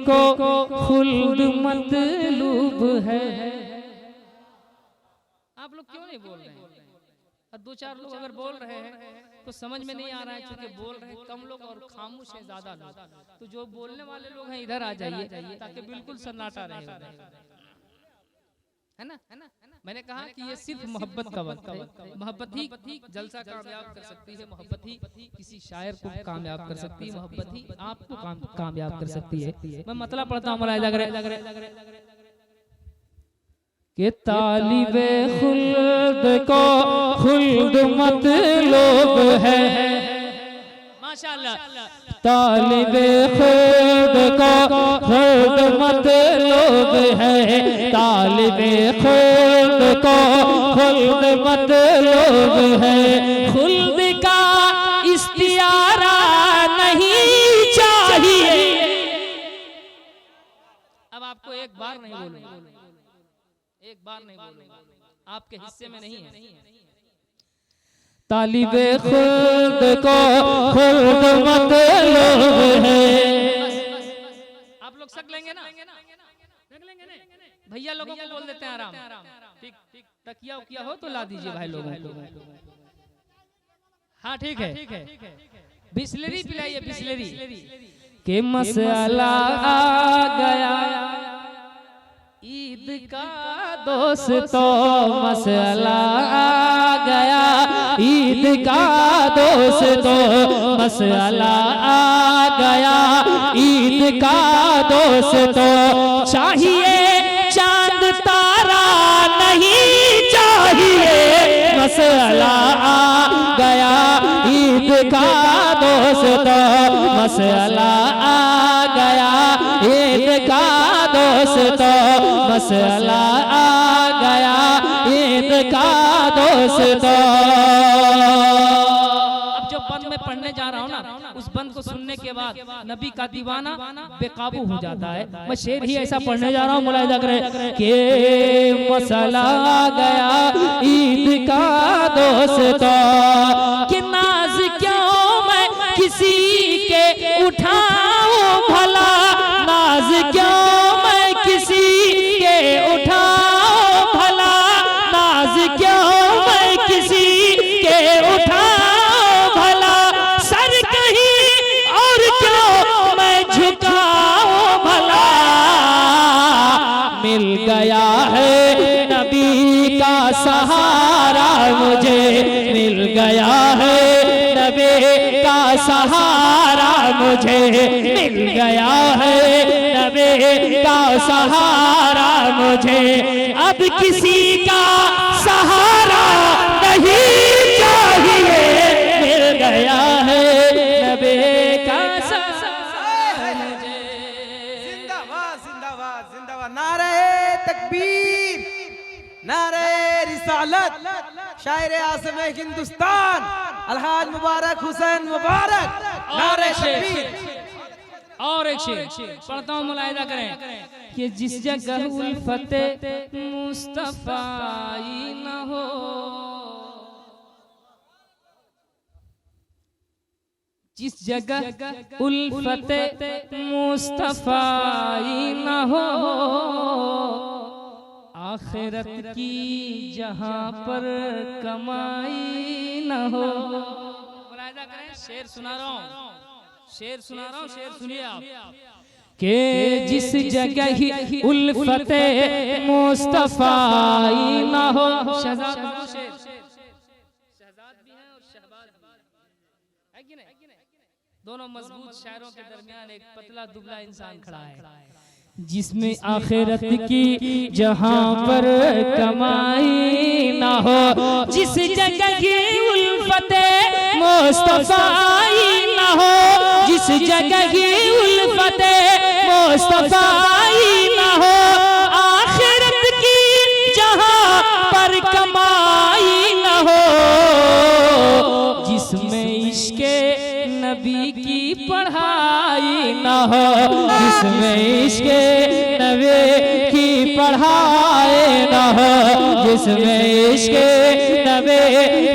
को खुल्द मतलूब है। आप लोग क्यों नहीं बोल रहे हैं? दो चार लोग अगर बोल रहे हैं तो समझ में नहीं आ रहा है, क्योंकि बोल रहे हैं कम लोग और खामोश है ज्यादा लोग। तो जो बोलने वाले लोग हैं इधर आ जाइए ताकि बिल्कुल सन्नाटा रहे, है ना? मैंने कहा कि ये सिर्फ मोहब्बत का वक्त है। मोहब्बत ही जलसा कामयाब कर सकती है, मोहब्बत ही किसी शायर को कामयाब कर सकती है, मोहब्बत ही आपको कामयाब कर सकती है। मैं मतलब पढ़ता हूँ मुलाहिजा करें कि तालिबे खुल्द को खुल्द मतलूब है। माशाअल्लाह। तालिबे खुल्द को खुल्द मतलूब है, तालिबे खुल्द को खुल्द मतलूब है। खुल्द का इस्तियारा नहीं चाहिए। अब आपको एक बार नहीं बोलूंगा, एक बार नहीं बोलूंगा, आपके हिस्से में नहीं है। तालिबे खुल्द को खुल्द मतलूब है। आप लोग सक लेंगे ना? भैया लोगों को बोल देते हैं आराम। ठीक, तकिया उकिया हो तो ला दीजिए भाई लोगों को। हाँ ठीक है। बिस्लरी पिलाइए, बिस्लरी। के मसाला आ गया ईद का दोस्तों, मसाला आ गया ईद का दोस्तों, मसाला आ गया ईद का दोस्तों। चाहिए चांद तारा नहीं चाहिए, मसाला आ गया ईद का दोस्तों, मसाला आ गया ईद का दोस्तों, मसाला आ गया ईद का दोस्तों। अब जो बंद में पढ़ने जा रहा हूँ ना, उस बंद को सुनने के बाद नबी का दीवाना बेकाबू हो जाता है। मैं शेर ही ऐसा पढ़ने जा रहा हूँ, मुलाहिजा करें कि मसाला आ गया ईद का दोस्तों। कि नाज क्यों मैं किसी के उठाऊं भला, नाज क्यों मैं किसी के उठाऊं भला, नाज क्यों मैं किसी के उठाऊं भला। सर कहीं और क्यों मैं झुकाऊं भला। मिल गया है नबी का सहारा मुझे, मिल गया है नबी का सहारा मुझे, मिल गया है नबी का सहारा मुझे। अब किसी का सहारा नहीं चाहिए, मिल गया है नबी का सहारा मुझे। जिंदाबाद जिंदाबाद जिंदाबाद। नारे तकबीर, नारे रिसालत। शायर आज़म हिंदुस्तान अलहाज मुबारक हुसैन मुबारक। नारे तकबीर। और एक शेर पढ़ता हूँ, मुलाहिजा करें कि जिस जगह उल्फते मुस्तफाई न हो, जिस जगह उल्फते मुस्तफाई न हो, आखिरत की जहां पर कमाई न हो। मुलाहिजा करें, शेर सुना रहा हूँ, शेर सुना रहा हूँ, शेर सुनिए आप। के जिस जगह ही उल्फते मुस्तफाई न हो। शहजाद भी हैं और शहबाज भी है कि नहीं? दोनों मजबूत शायरों के दरमियान एक पतला दुबला इंसान खड़ा है, जिसमें आखिरत की जहां पर कमाई न हो। जिस जगह की उल्फते मुस्तफाई न हो, जिस जगह की उल्फते मुस्तफाई न हो, आखिरत की जहां पर कमाई न हो। जिसमें इश्क़े नबी की पढ़ाई न हो, जिसमें इश्क़े नबी की पढ़ाई न हो, जिसमें इश्क़े नबी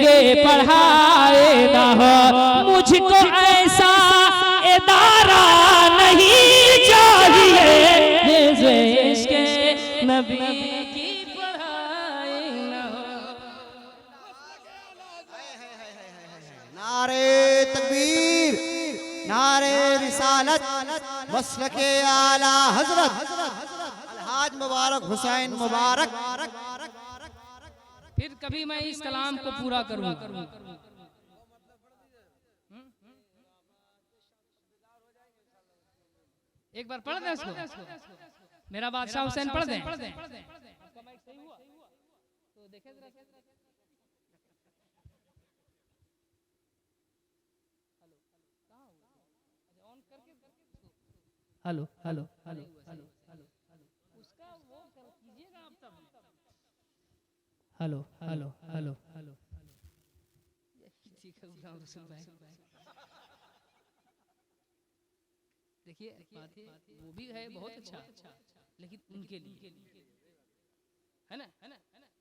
की पढ़ाई न हो। मुझको ऐसा इदारा नहीं चाहिए, मसलक आला हजरत अलहाज मुबारक हुसैन मुबारक। फिर कभी मैं इस कलाम को पूरा करूँ। एक बार पढ़ दें उसको, मेरा बादशाह हुसैन पढ़ दें। आपका माइक सही हुआ तो देखें जरा। Hello hello hello hello hello उसका वो कीजिएगा आप तब। हेलो हेलो हेलो हेलो देखिए बात वो भी है बहुत अच्छा, लेकिन उनके लिए है ना,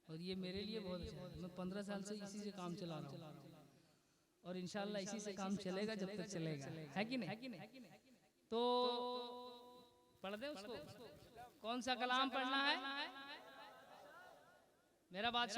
और ये मेरे लिए बहुत अच्छा है। मैं 15 साल से इसी से काम चला रहा हूँ और इंशाल्लाह इसी से काम चलेगा जब तक चलेगा, है कि नहीं? तो पढ़ दे उसको, कौन सा कलाम पढ़ना है? मेरा बादशाह